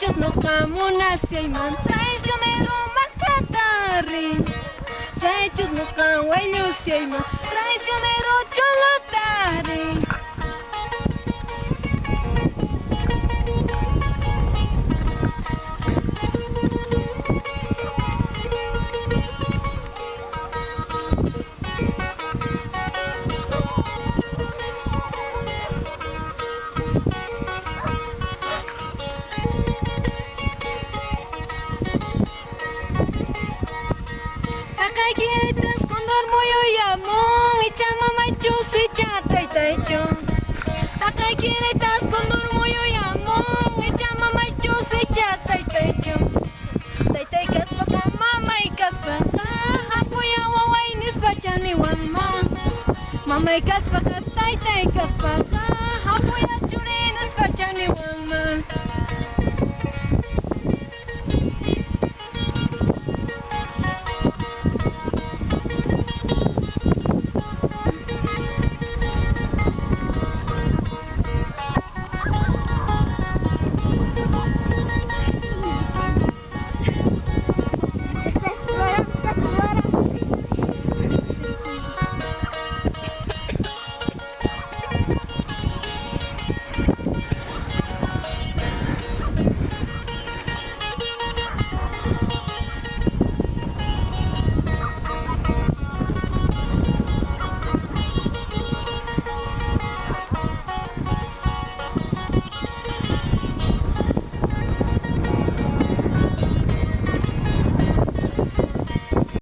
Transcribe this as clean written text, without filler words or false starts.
Chaychus no kamunasqayman traicionero maqatarrin. Chaychus no kawañusyayman traicionero cholotarin. Takaykitas condor muyo yamon echa mamachus echa taytaychon. Takaykitas condor muyo yamon echa mamachus echa taytaychon. Taytay kaspaqa mamay kaspaqa hapuya waway nispa chaniwanman. Mamay kaspaqa taytay kaspaqa